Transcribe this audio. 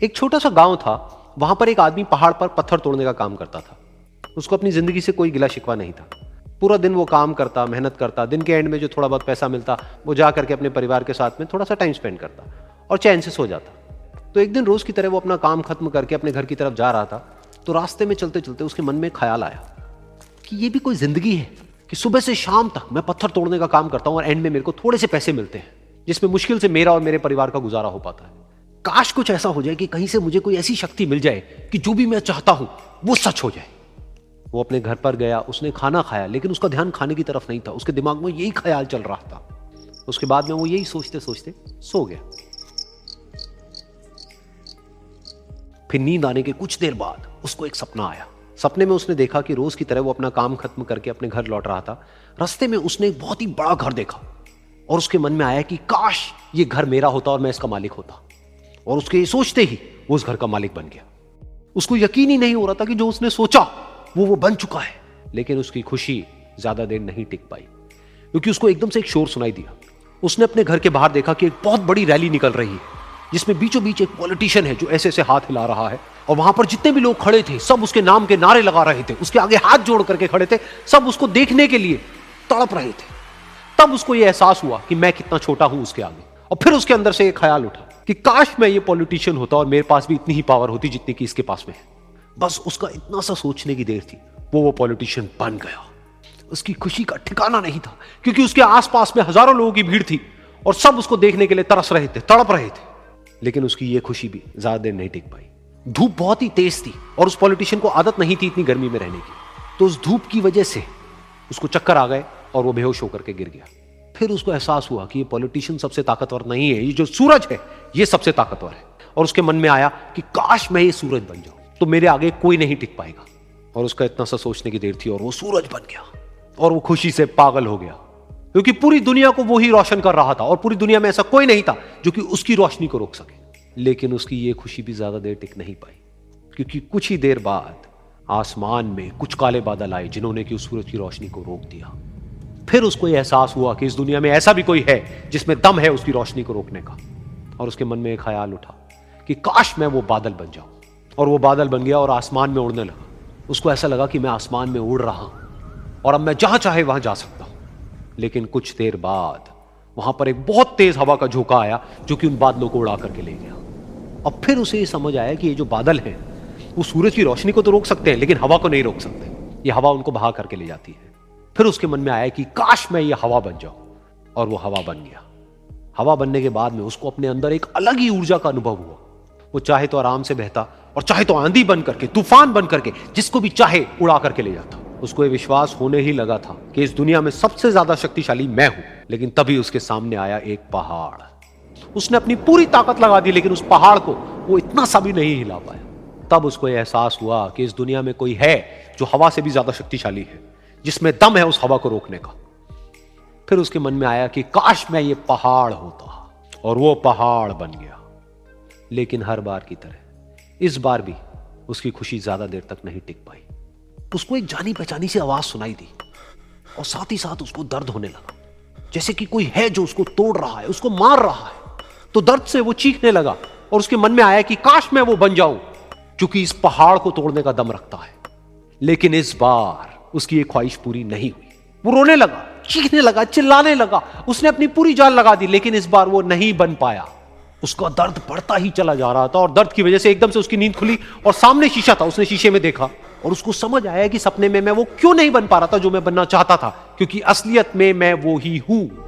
एक छोटा सा गांव था। वहां पर एक आदमी पहाड़ पर पत्थर तोड़ने का काम करता था। उसको अपनी जिंदगी से कोई गिला शिकवा नहीं था। पूरा दिन वो काम करता, मेहनत करता। दिन के एंड में जो थोड़ा बहुत पैसा मिलता वो जा करके अपने परिवार के साथ में थोड़ा सा टाइम स्पेंड करता और चैन से सो जाता। तो एक दिन रोज की तरह वो अपना काम खत्म करके अपने घर की तरफ जा रहा था। तो रास्ते में चलते चलते उसके मन में ख्याल आया कि ये भी कोई जिंदगी है कि सुबह से शाम तक मैं पत्थर तोड़ने का काम करता हूं और एंड में मेरे को थोड़े से पैसे मिलते हैं, जिसमें मुश्किल से मेरा और मेरे परिवार का गुजारा हो पाता है। काश कुछ ऐसा हो जाए कि कहीं से मुझे कोई ऐसी शक्ति मिल जाए कि जो भी मैं चाहता हूं वो सच हो जाए। वो अपने घर पर गया, उसने खाना खाया, लेकिन उसका ध्यान खाने की तरफ नहीं था। उसके दिमाग में यही ख्याल चल रहा था। उसके बाद में वो यही सोचते सोचते सो गया। फिर नींद आने के कुछ देर बाद उसको एक सपना आया। सपने में उसने देखा कि रोज की तरह वो अपना काम खत्म करके अपने घर लौट रहा था। रास्ते में उसने एक बहुत ही बड़ा घर देखा और उसके मन में आया कि काश ये घर मेरा होता और मैं इसका मालिक होता। और उसके ये सोचते ही वो उस घर का मालिक बन गया। उसको यकीन ही नहीं हो रहा था कि जो उसने सोचा वो बन चुका है। लेकिन उसकी खुशी ज्यादा देर नहीं टिक पाई, क्योंकि उसको एकदम से एक शोर सुनाई दिया। उसने अपने घर के बाहर देखा कि एक बहुत बड़ी रैली निकल रही है, जिसमें बीचों बीच एक पॉलिटिशियन है जो ऐसे ऐसे हाथ हिला रहा है। और वहां पर जितने भी लोग खड़े थे सब उसके नाम के नारे लगा रहे थे, उसके आगे हाथ जोड़ करके खड़े थे, सब उसको देखने के लिए तड़प रहे थे। तब उसको यह एहसास हुआ कि मैं कितना छोटा हूं उसके आगे। और फिर उसके अंदर से एक ख्याल उठा कि काश मैं ये पॉलिटिशियन होता और मेरे पास भी इतनी ही पावर होती जितनी कि इसके पास में है। बस उसका इतना सा सोचने की देर थी, वो पॉलिटिशियन बन गया। उसकी खुशी का ठिकाना नहीं था, क्योंकि उसके आसपास में हजारों लोगों की भीड़ थी और सब उसको देखने के लिए तरस रहे थे, तड़प रहे थे। लेकिन उसकी ये खुशी भी ज्यादा देर नहीं टिक पाई। धूप बहुत ही तेज थी और उस पॉलिटिशियन को आदत नहीं थी इतनी गर्मी में रहने की। तो उस धूप की वजह से उसको चक्कर आ गए और वो बेहोश होकर के गिर गया। फिर उसको एहसास हुआ कि ये पॉलिटिशियन सबसे ताकतवर नहीं है, ये जो सूरज है ये सबसे ताकतवर है। और उसके मन में आया कि काश मैं ये सूरज बन जाऊं तो मेरे आगे कोई नहीं टिक पाएगा। और उसका इतना सा सोचने की देर थी और वो सूरज बन गया। और वो खुशी से पागल हो गया, क्योंकि पूरी दुनिया को वो ही रोशन कर रहा था और पूरी दुनिया में ऐसा कोई नहीं था जो कि उसकी रोशनी को रोक सके। लेकिन उसकी ये खुशी भी ज्यादा देर टिक नहीं पाई, क्योंकि कुछ ही देर बाद आसमान में कुछ काले बादल आए जिन्होंने कि उस सूरज की रोशनी को रोक दिया। फिर उसको यह एहसास हुआ कि इस दुनिया में ऐसा भी कोई है जिसमें दम है उसकी रोशनी को रोकने का। और उसके मन में एक ख्याल उठा कि काश मैं वो बादल बन जाऊं। और वो बादल बन गया और आसमान में उड़ने लगा। उसको ऐसा लगा कि मैं आसमान में उड़ रहा हूं और अब मैं जहां चाहे वहां जा सकता हूं। लेकिन कुछ देर बाद वहां पर एक बहुत तेज हवा का झोंका आया जो कि उन बादलों को उड़ा करके ले गया। अब फिर उसे ये समझ आया कि ये जो बादल हैं वो सूरज की रोशनी को तो रोक सकते हैं, लेकिन हवा को नहीं रोक सकते। ये हवा उनको बहा करके ले जाती है। फिर उसके मन में आया कि काश मैं ये हवा बन जाऊं। और वो हवा बन गया। हवा बनने के बाद में उसको अपने अंदर एक अलग ही ऊर्जा का अनुभव हुआ। वो चाहे तो आराम से बहता और चाहे तो आंधी बन करके, तूफान बन करके, जिसको भी चाहे उड़ा करके ले जाता। उसको ये विश्वास होने ही लगा था कि इस दुनिया में सबसे ज्यादा शक्तिशाली मैं हूं। लेकिन तभी उसके सामने आया एक पहाड़। उसने अपनी पूरी ताकत लगा दी, लेकिन उस पहाड़ को वो इतना सा भी नहीं हिला पाया। तब उसको यह एहसास हुआ कि इस दुनिया में कोई है जो हवा से भी ज्यादा शक्तिशाली है, जिसमें दम है उस हवा को रोकने का। फिर उसके मन में आया कि काश मैं ये पहाड़ होता। और वो पहाड़ बन गया। लेकिन हर बार की तरह इस बार भी उसकी खुशी ज्यादा देर तक नहीं टिक पाई। उसको एक जानी पहचानी सी आवाज सुनाई दी और साथ ही साथ उसको दर्द होने लगा, जैसे कि कोई है जो उसको तोड़ रहा है, उसको मार रहा है। तो दर्द से वो चीखने लगा और उसके मन में आया कि काश मैं वो बन जाऊं क्योंकि इस पहाड़ को तोड़ने का दम रखता है। लेकिन इस बार उसकी एक ख्वाहिश पूरी नहीं हुई। वो रोने लगा, चीखने लगा, चिल्लाने लगा। उसने अपनी पूरी जान लगा दी, लेकिन इस बार वो नहीं बन पाया। उसका दर्द बढ़ता ही चला जा रहा था और दर्द की वजह से एकदम से उसकी नींद खुली और सामने शीशा था। उसने शीशे में देखा और उसको समझ आया कि सपने में मैं वो क्यों नहीं बन पा रहा था जो मैं बनना चाहता था, क्योंकि असलियत में मैं वो ही हूं।